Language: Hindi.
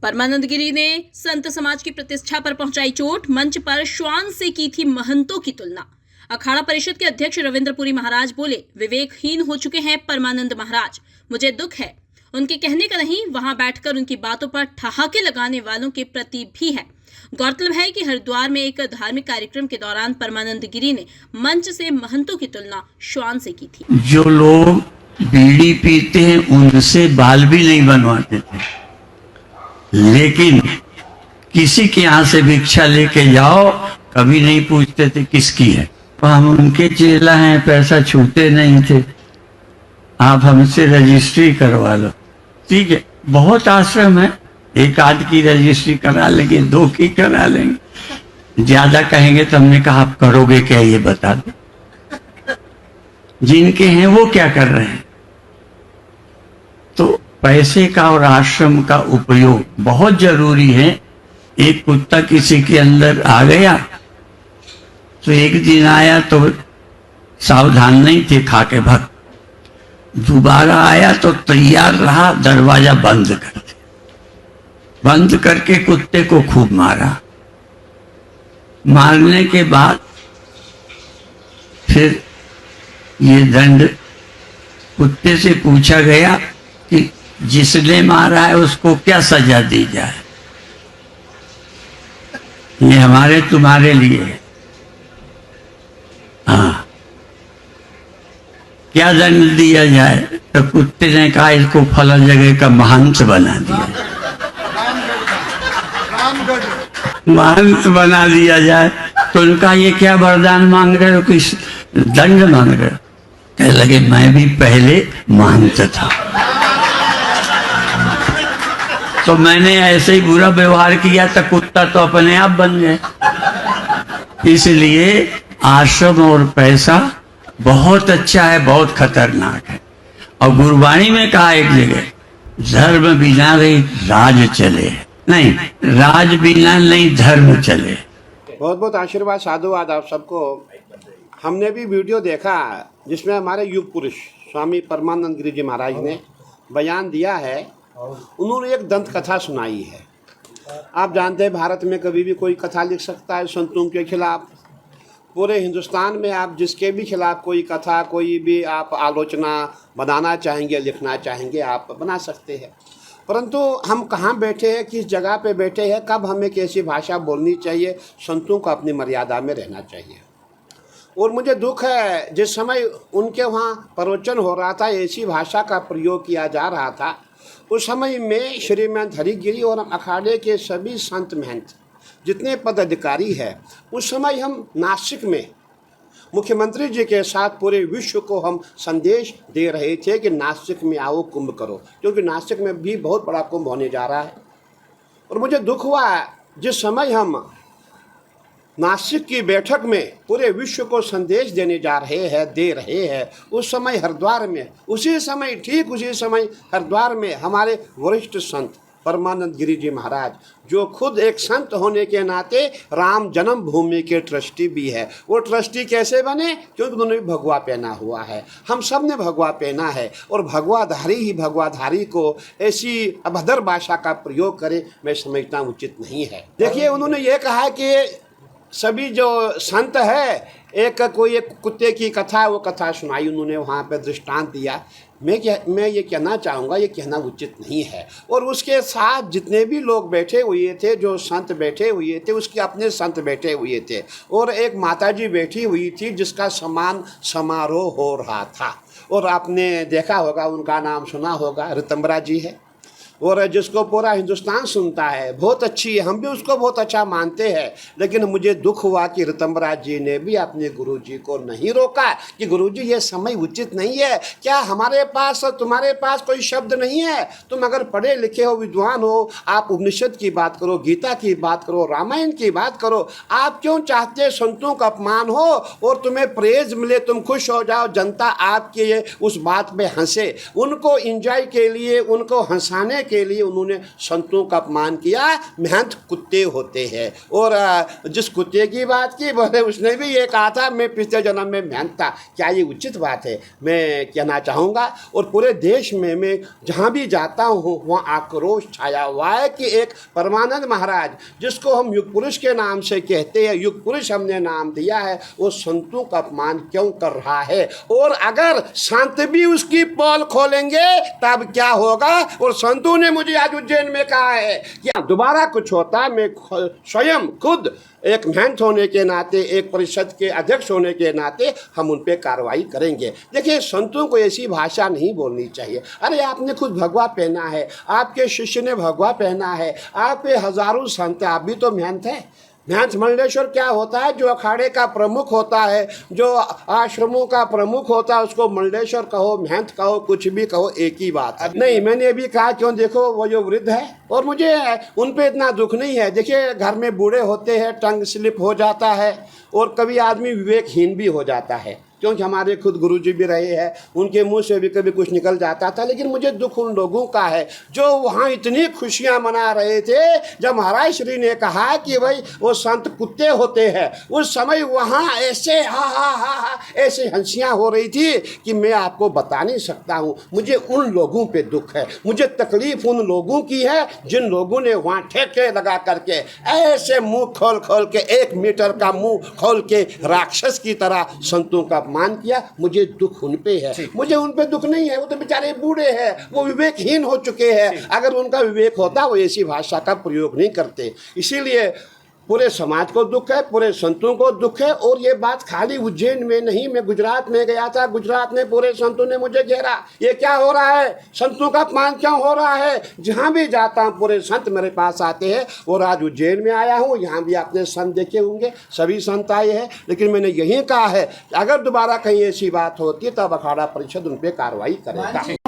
परमानंद गिरी ने संत समाज की प्रतिष्ठा पर पहुंचाई चोट। मंच पर श्वान से की थी महंतों की तुलना। अखाड़ा परिषद के अध्यक्ष रविंद्रपुरी महाराज बोले, विवेकहीन हो चुके हैं परमानंद महाराज। मुझे दुख है, उनके कहने का नहीं, वहां बैठकर उनकी बातों पर ठहाके लगाने वालों के प्रति भी है। गौरतलब है कि हरिद्वार में एक धार्मिक कार्यक्रम के दौरान परमानंद गिरी ने मंच से महंतों की तुलना श्वान से की थी। जो लोग बीड़ी पीते हैं उनसे बाल भी नहीं बनवाते थे, लेकिन किसी के यहाँ से भिक्षा लेके जाओ कभी नहीं पूछते थे किसकी है। तो हम उनके चेला हैं, पैसा छूते नहीं थे। आप हमसे रजिस्ट्री करवा लो, ठीक है। बहुत आश्रम है, एक आध की रजिस्ट्री करा लेंगे, 2 की करा लेंगे, ज्यादा कहेंगे तो हमने कहा आप करोगे क्या ये बता दो। जिनके हैं वो क्या कर रहे हैं। तो पैसे का और आश्रम का उपयोग बहुत जरूरी है। एक कुत्ता किसी के अंदर आ गया तो एक दिन आया तो सावधान नहीं थे, खा के भग। दोबारा आया तो तैयार रहा, दरवाजा बंद कर दिया, बंद करके कुत्ते को खूब मारा। मारने के बाद फिर ये दंड कुत्ते से पूछा गया कि जिसने मारा है उसको क्या सजा दी जाए। ये हमारे तुम्हारे लिए है। हाँ, क्या दंड दिया जाए? तो कुत्ते ने कहा इसको फला जगह का महंत बना दिया, महंत बना दिया जाए। तो उनका ये क्या वरदान मांग रहे हो, किस दंड मांग रहे हो? कह लगे मैं भी पहले महंत था, तो मैंने ऐसे ही बुरा व्यवहार किया तो कुत्ता तो अपने आप बन गए। इसलिए आश्रम और पैसा बहुत अच्छा है, बहुत खतरनाक है। और गुरबाणी में कहा एक जगह, धर्म बिना रही राज चले, नहीं राज बिना नहीं धर्म चले। बहुत बहुत आशीर्वाद, साधुवाद आप सबको। हमने भी वीडियो देखा जिसमें हमारे युग पुरुष स्वामी परमानंद गिरी जी महाराज ने बयान दिया है। उन्होंने एक दंत कथा सुनाई है। आप जानते हैं भारत में कभी भी कोई कथा लिख सकता है संतों के खिलाफ। पूरे हिंदुस्तान में आप जिसके भी खिलाफ कोई कथा, कोई भी आप आलोचना बनाना चाहेंगे, लिखना चाहेंगे, आप बना सकते हैं। परंतु हम कहाँ बैठे हैं, किस जगह पे बैठे हैं, कब हमें कैसी भाषा बोलनी चाहिए, संतों को अपनी मर्यादा में रहना चाहिए। और मुझे दुख है, जिस समय उनके वहाँ प्रवचन हो रहा था, ऐसी भाषा का प्रयोग किया जा रहा था, उस समय में श्रीमंत हरिगिरी और अखाड़े के सभी संत महंत जितने पदाधिकारी हैं, उस समय हम नासिक में मुख्यमंत्री जी के साथ पूरे विश्व को हम संदेश दे रहे थे कि नासिक में आओ, कुंभ करो, क्योंकि नासिक में भी बहुत बड़ा कुंभ होने जा रहा है। और मुझे दुख हुआ जिस समय हम नासिक की बैठक में पूरे विश्व को संदेश देने जा रहे हैं, दे रहे हैं, उस समय हरिद्वार में, उसी समय, ठीक उसी समय हरिद्वार में हमारे वरिष्ठ संत परमानंद गिरी जी महाराज, जो खुद एक संत होने के नाते राम जन्मभूमि के ट्रस्टी भी है। वो ट्रस्टी कैसे बने? क्योंकि उन्होंने भी भगवा पहना हुआ है, हम सब ने भगवा पहना है। और भगवाधारी ही भगवाधारी को ऐसी अभद्र भाषा का प्रयोग करे, मैं समझता हूँ उचित नहीं है। देखिए, उन्होंने ये कहा कि सभी जो संत है, एक कुत्ते की कथा, वो कथा सुनाई उन्होंने, वहाँ पे दृष्टांत दिया। मैं ये कहना चाहूँगा, ये कहना उचित नहीं है। और उसके साथ जितने भी लोग बैठे हुए थे, जो संत बैठे हुए थे, उसके अपने संत बैठे हुए थे, और एक माताजी बैठी हुई थी जिसका समान समारोह हो रहा था। और आपने देखा होगा, उनका नाम सुना होगा, ऋतंबरा जी है, और जिसको पूरा हिंदुस्तान सुनता है, बहुत अच्छी है, हम भी उसको बहुत अच्छा मानते हैं। लेकिन मुझे दुख हुआ कि ऋतंबरा जी ने भी अपने गुरुजी को नहीं रोका कि गुरुजी ये समय उचित नहीं है। क्या हमारे पास और तुम्हारे पास कोई शब्द नहीं है? तुम अगर पढ़े लिखे हो, विद्वान हो, आप उपनिषद की बात करो, गीता की बात करो, रामायण की बात करो। आप क्यों चाहते संतों का अपमान हो और तुम्हें प्रेज मिले, तुम खुश हो जाओ, जनता आपके उस बात पे हंसे? उनको एंजॉय के लिए, उनको हंसाने के लिए उन्होंने संतों का अपमान किया। मेहनत कुत्ते होते हैं। और जिस कुत्ते की बात की बोले उसने भी ये कहा था मैं पिछले जन्म में मेहनत था। क्या ये उचित बात है? मैं कहना चाहूँगा और पूरे देश में मैं जहाँ भी जाता हूँ वहाँ आक्रोश छाया हुआ है कि एक परमानंद महाराज जिसको हम युग पुरुष के नाम से कहते हैं, युग पुरुष हमने नाम दिया है, वो संतों का अपमान क्यों कर रहा है? और अगर संत भी उसकी पोल खोलेंगे तब क्या होगा? और संतों ने मुझे आज उज्जैन में कहा है कि दोबारा कुछ होता मैं स्वयं खुद एक महंत होने के नाते, एक परिषद के अध्यक्ष होने के नाते हम उन पर कार्रवाई करेंगे। देखिए, संतों को ऐसी भाषा नहीं बोलनी चाहिए। अरे आपने खुद भगवा पहना है, आपके शिष्य ने भगवा पहना है, आप पे हजारों संत, आप भी तो महंत है। महंत मंडलेश्वर क्या होता है? जो अखाड़े का प्रमुख होता है, जो आश्रमों का प्रमुख होता है, उसको मंडलेश्वर कहो, महंत कहो, कुछ भी कहो, एक ही बात है। नहीं, मैंने अभी कहा क्यों, देखो वो जो वृद्ध है और मुझे उन पे इतना दुख नहीं है। देखिए, घर में बूढ़े होते हैं, टंग स्लिप हो जाता है और कभी आदमी विवेकहीन भी हो जाता है, क्योंकि हमारे खुद गुरुजी भी रहे हैं, उनके मुंह से भी कभी कुछ निकल जाता था। लेकिन मुझे दुख उन लोगों का है जो वहाँ इतनी खुशियाँ मना रहे थे जब महाराज श्री ने कहा कि भाई वो संत कुत्ते होते हैं। उस समय वहाँ ऐसे हा ऐसे हंसियाँ हो रही थी कि मैं आपको बता नहीं सकता हूँ। मुझे उन लोगों पे दुख है, मुझे तकलीफ उन लोगों की है जिन लोगों ने वहाँ ठेके लगा करके ऐसे मुँह खोल खोल के 1 मीटर का मुँह खोल के राक्षस की तरह संतों का मान किया। मुझे दुख उन पे है, मुझे उन पे दुख नहीं है। वो तो बेचारे बूढ़े हैं, वो विवेकहीन हो चुके हैं। अगर उनका विवेक होता वो ऐसी भाषा का प्रयोग नहीं करते। इसीलिए पूरे समाज को दुख है, पूरे संतों को दुख है। और ये बात खाली उज्जैन में नहीं, मैं गुजरात में गया था, गुजरात में पूरे संतों ने मुझे घेरा। ये क्या हो रहा है? संतों का अपमान क्यों हो रहा है? जहाँ भी जाता हूँ पूरे संत मेरे पास आते हैं। और आज उज्जैन में आया हूँ, यहाँ भी आपने संत देखे होंगे, सभी संत आए हैं। लेकिन मैंने यही कहा है कि अगर दोबारा कहीं ऐसी बात होती है तब अखाड़ा परिषद उन पर कार्रवाई करेगा।